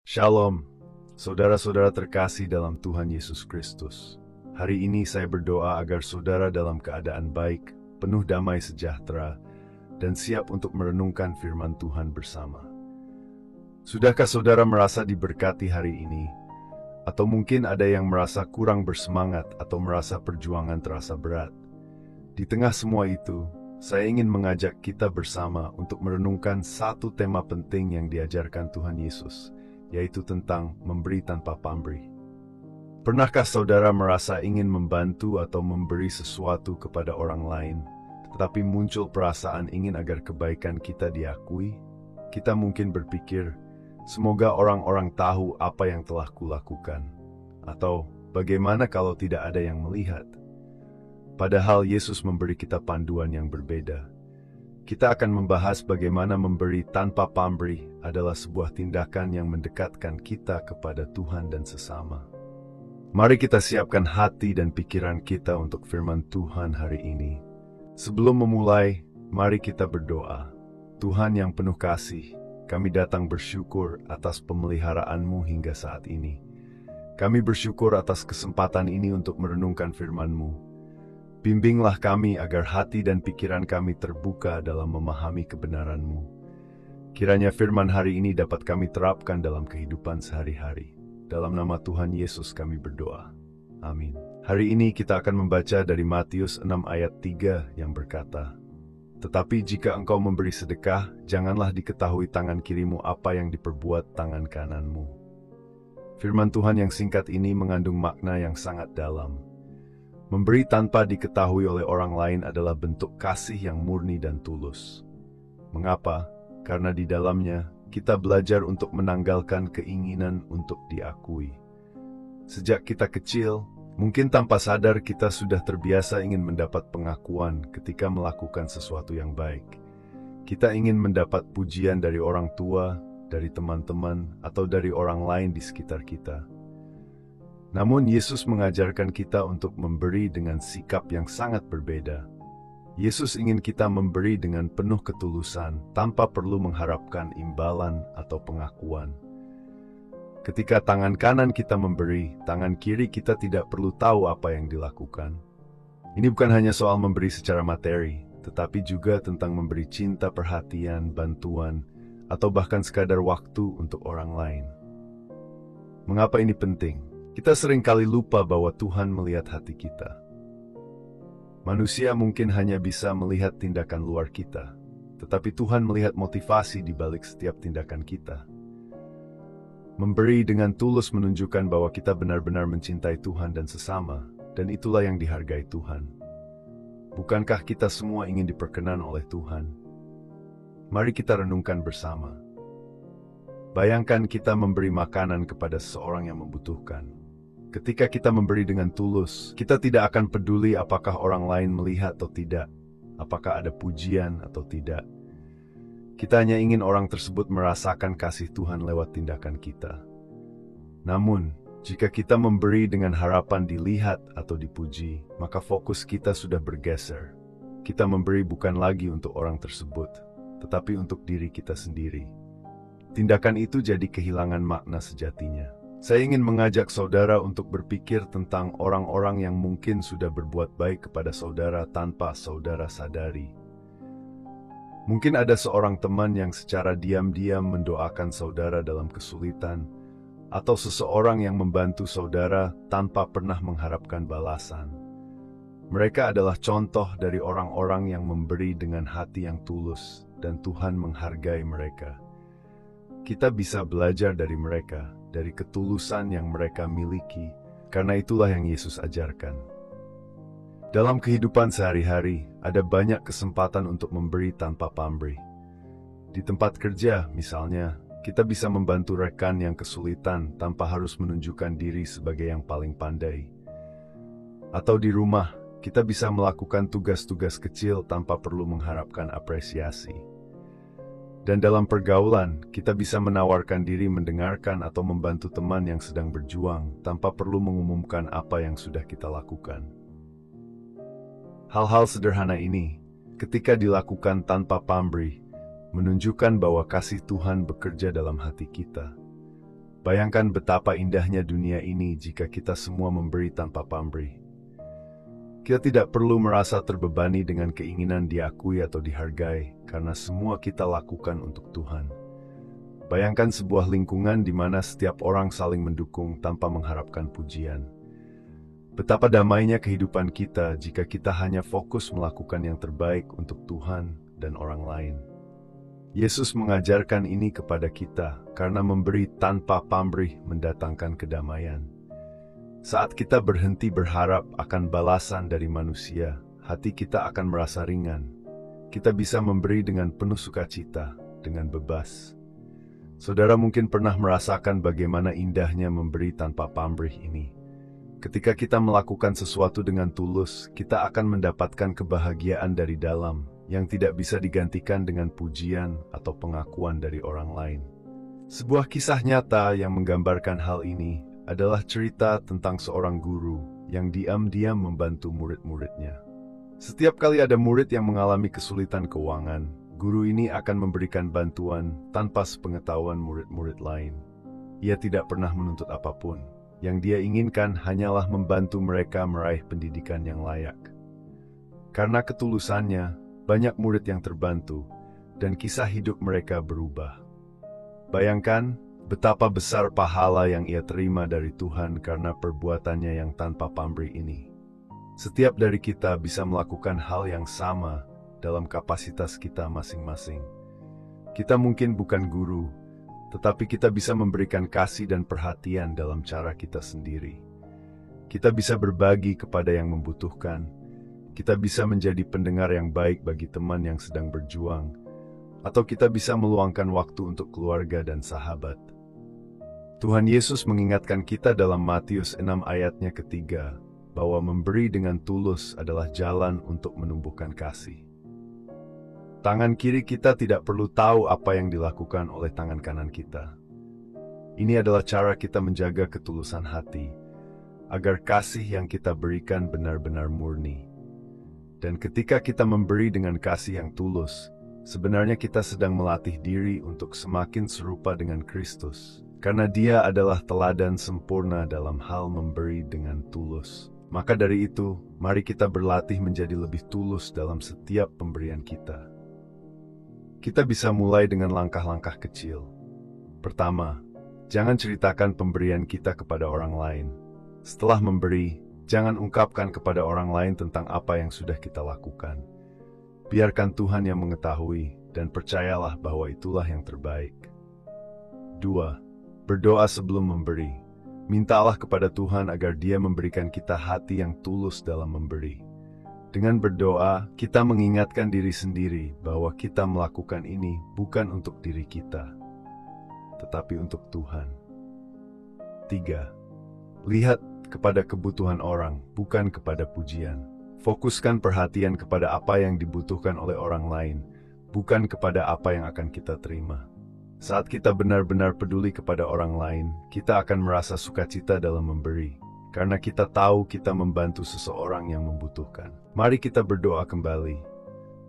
Shalom, saudara-saudara terkasih dalam Tuhan Yesus Kristus. Hari ini saya berdoa agar saudara dalam keadaan baik, penuh damai sejahtera, dan siap untuk merenungkan firman Tuhan bersama. Sudahkah saudara merasa diberkati hari ini? Atau mungkin ada yang merasa kurang bersemangat atau merasa perjuangan terasa berat? Di tengah semua itu, saya ingin mengajak kita bersama untuk merenungkan satu tema penting yang diajarkan Tuhan Yesus, yaitu tentang memberi tanpa pamrih. Pernahkah saudara merasa ingin membantu atau memberi sesuatu kepada orang lain, tetapi muncul perasaan ingin agar kebaikan kita diakui? Kita mungkin berpikir, semoga orang-orang tahu apa yang telah kulakukan. Atau, bagaimana kalau tidak ada yang melihat? Padahal Yesus memberi kita panduan yang berbeda. Kita akan membahas bagaimana memberi tanpa pamrih adalah sebuah tindakan yang mendekatkan kita kepada Tuhan dan sesama. Mari kita siapkan hati dan pikiran kita untuk firman Tuhan hari ini. Sebelum memulai, mari kita berdoa. Tuhan yang penuh kasih, kami datang bersyukur atas pemeliharaanmu hingga saat ini. Kami bersyukur atas kesempatan ini untuk merenungkan firman-Mu. Bimbinglah kami agar hati dan pikiran kami terbuka dalam memahami kebenaran-Mu. Kiranya firman hari ini dapat kami terapkan dalam kehidupan sehari-hari. Dalam nama Tuhan Yesus kami berdoa. Amin. Hari ini kita akan membaca dari Matius 6 ayat 3 yang berkata, "Tetapi jika engkau memberi sedekah, janganlah diketahui tangan kirimu apa yang diperbuat tangan kananmu." Firman Tuhan yang singkat ini mengandung makna yang sangat dalam. Memberi tanpa diketahui oleh orang lain adalah bentuk kasih yang murni dan tulus. Mengapa? Karena di dalamnya kita belajar untuk menanggalkan keinginan untuk diakui. Sejak kita kecil, mungkin tanpa sadar kita sudah terbiasa ingin mendapat pengakuan ketika melakukan sesuatu yang baik. Kita ingin mendapat pujian dari orang tua, dari teman-teman, atau dari orang lain di sekitar kita. Namun Yesus mengajarkan kita untuk memberi dengan sikap yang sangat berbeda. Yesus ingin kita memberi dengan penuh ketulusan, tanpa perlu mengharapkan imbalan atau pengakuan. Ketika tangan kanan kita memberi, tangan kiri kita tidak perlu tahu apa yang dilakukan. Ini bukan hanya soal memberi secara materi, tetapi juga tentang memberi cinta, perhatian, bantuan, atau bahkan sekadar waktu untuk orang lain. Mengapa ini penting? Kita seringkali lupa bahwa Tuhan melihat hati kita. Manusia mungkin hanya bisa melihat tindakan luar kita, tetapi Tuhan melihat motivasi di balik setiap tindakan kita. Memberi dengan tulus menunjukkan bahwa kita benar-benar mencintai Tuhan dan sesama, dan itulah yang dihargai Tuhan. Bukankah kita semua ingin diperkenan oleh Tuhan? Mari kita renungkan bersama. Bayangkan kita memberi makanan kepada seseorang yang membutuhkan. Ketika kita memberi dengan tulus, kita tidak akan peduli apakah orang lain melihat atau tidak, apakah ada pujian atau tidak. Kita hanya ingin orang tersebut merasakan kasih Tuhan lewat tindakan kita. Namun, jika kita memberi dengan harapan dilihat atau dipuji, maka fokus kita sudah bergeser. Kita memberi bukan lagi untuk orang tersebut, tetapi untuk diri kita sendiri. Tindakan itu jadi kehilangan makna sejatinya. Saya ingin mengajak saudara untuk berpikir tentang orang-orang yang mungkin sudah berbuat baik kepada saudara tanpa saudara sadari. Mungkin ada seorang teman yang secara diam-diam mendoakan saudara dalam kesulitan, atau seseorang yang membantu saudara tanpa pernah mengharapkan balasan. Mereka adalah contoh dari orang-orang yang memberi dengan hati yang tulus, dan Tuhan menghargai mereka. Kita bisa belajar dari mereka, dari ketulusan yang mereka miliki, karena itulah yang Yesus ajarkan. Dalam kehidupan sehari-hari, ada banyak kesempatan untuk memberi tanpa pamrih. Di tempat kerja, misalnya, kita bisa membantu rekan yang kesulitan tanpa harus menunjukkan diri sebagai yang paling pandai. Atau di rumah, kita bisa melakukan tugas-tugas kecil tanpa perlu mengharapkan apresiasi. Dan dalam pergaulan, kita bisa menawarkan diri mendengarkan atau membantu teman yang sedang berjuang tanpa perlu mengumumkan apa yang sudah kita lakukan. Hal-hal sederhana ini, ketika dilakukan tanpa pamrih, menunjukkan bahwa kasih Tuhan bekerja dalam hati kita. Bayangkan betapa indahnya dunia ini jika kita semua memberi tanpa pamrih. Kita tidak perlu merasa terbebani dengan keinginan diakui atau dihargai, karena semua kita lakukan untuk Tuhan. Bayangkan sebuah lingkungan di mana setiap orang saling mendukung tanpa mengharapkan pujian. Betapa damainya kehidupan kita jika kita hanya fokus melakukan yang terbaik untuk Tuhan dan orang lain. Yesus mengajarkan ini kepada kita karena memberi tanpa pamrih mendatangkan kedamaian. Saat kita berhenti berharap akan balasan dari manusia, hati kita akan merasa ringan. Kita bisa memberi dengan penuh sukacita, dengan bebas. Saudara mungkin pernah merasakan bagaimana indahnya memberi tanpa pamrih ini. Ketika kita melakukan sesuatu dengan tulus, kita akan mendapatkan kebahagiaan dari dalam yang tidak bisa digantikan dengan pujian atau pengakuan dari orang lain. Sebuah kisah nyata yang menggambarkan hal ini adalah cerita tentang seorang guru yang diam-diam membantu murid-muridnya. Setiap kali ada murid yang mengalami kesulitan keuangan, guru ini akan memberikan bantuan tanpa sepengetahuan murid-murid lain. Ia tidak pernah menuntut apapun. Yang dia inginkan hanyalah membantu mereka meraih pendidikan yang layak. Karena ketulusannya, banyak murid yang terbantu, dan kisah hidup mereka berubah. Bayangkan betapa besar pahala yang ia terima dari Tuhan karena perbuatannya yang tanpa pamrih ini. Setiap dari kita bisa melakukan hal yang sama dalam kapasitas kita masing-masing. Kita mungkin bukan guru, tetapi kita bisa memberikan kasih dan perhatian dalam cara kita sendiri. Kita bisa berbagi kepada yang membutuhkan. Kita bisa menjadi pendengar yang baik bagi teman yang sedang berjuang, atau kita bisa meluangkan waktu untuk keluarga dan sahabat. Tuhan Yesus mengingatkan kita dalam Matius 6 ayatnya ketiga, bahwa memberi dengan tulus adalah jalan untuk menumbuhkan kasih. Tangan kiri kita tidak perlu tahu apa yang dilakukan oleh tangan kanan kita. Ini adalah cara kita menjaga ketulusan hati, agar kasih yang kita berikan benar-benar murni. Dan ketika kita memberi dengan kasih yang tulus, sebenarnya kita sedang melatih diri untuk semakin serupa dengan Kristus. Karena Dia adalah teladan sempurna dalam hal memberi dengan tulus. Maka dari itu, mari kita berlatih menjadi lebih tulus dalam setiap pemberian kita. Kita bisa mulai dengan langkah-langkah kecil. Pertama, jangan ceritakan pemberian kita kepada orang lain. Setelah memberi, jangan ungkapkan kepada orang lain tentang apa yang sudah kita lakukan. Biarkan Tuhan yang mengetahui, dan percayalah bahwa itulah yang terbaik. 2. Berdoa sebelum memberi. Mintalah kepada Tuhan agar Dia memberikan kita hati yang tulus dalam memberi. Dengan berdoa, kita mengingatkan diri sendiri bahwa kita melakukan ini bukan untuk diri kita, tetapi untuk Tuhan. 3. Lihat kepada kebutuhan orang, bukan kepada pujian. Fokuskan perhatian kepada apa yang dibutuhkan oleh orang lain, bukan kepada apa yang akan kita terima. Saat kita benar-benar peduli kepada orang lain, kita akan merasa sukacita dalam memberi, karena kita tahu kita membantu seseorang yang membutuhkan. Mari kita berdoa kembali.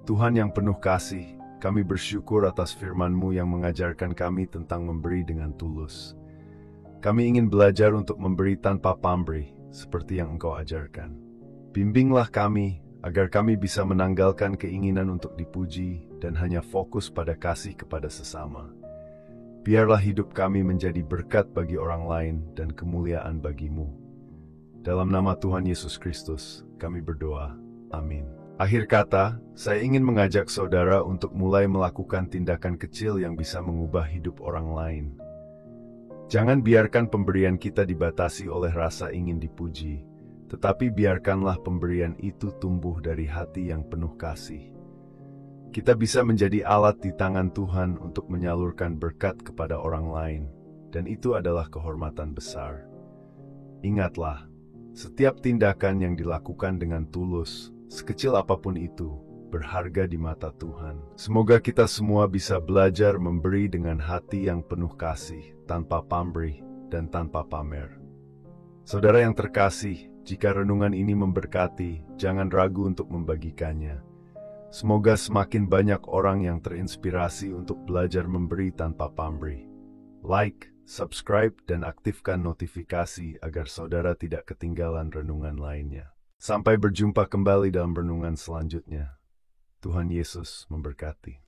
Tuhan yang penuh kasih, kami bersyukur atas firman-Mu yang mengajarkan kami tentang memberi dengan tulus. Kami ingin belajar untuk memberi tanpa pamrih, seperti yang Engkau ajarkan. Bimbinglah kami, agar kami bisa menanggalkan keinginan untuk dipuji, dan hanya fokus pada kasih kepada sesama. Biarlah hidup kami menjadi berkat bagi orang lain, dan kemuliaan bagi-Mu. Dalam nama Tuhan Yesus Kristus, kami berdoa. Amin. Akhir kata, saya ingin mengajak saudara untuk mulai melakukan tindakan kecil yang bisa mengubah hidup orang lain. Jangan biarkan pemberian kita dibatasi oleh rasa ingin dipuji, tetapi biarkanlah pemberian itu tumbuh dari hati yang penuh kasih. Kita bisa menjadi alat di tangan Tuhan untuk menyalurkan berkat kepada orang lain, dan itu adalah kehormatan besar. Ingatlah, setiap tindakan yang dilakukan dengan tulus, sekecil apapun itu, berharga di mata Tuhan. Semoga kita semua bisa belajar memberi dengan hati yang penuh kasih, tanpa pamrih dan tanpa pamer. Saudara yang terkasih, jika renungan ini memberkati, jangan ragu untuk membagikannya. Semoga semakin banyak orang yang terinspirasi untuk belajar memberi tanpa pamrih. Like, Subscribe dan aktifkan notifikasi agar saudara tidak ketinggalan renungan lainnya. Sampai berjumpa kembali dalam renungan selanjutnya. Tuhan Yesus memberkati.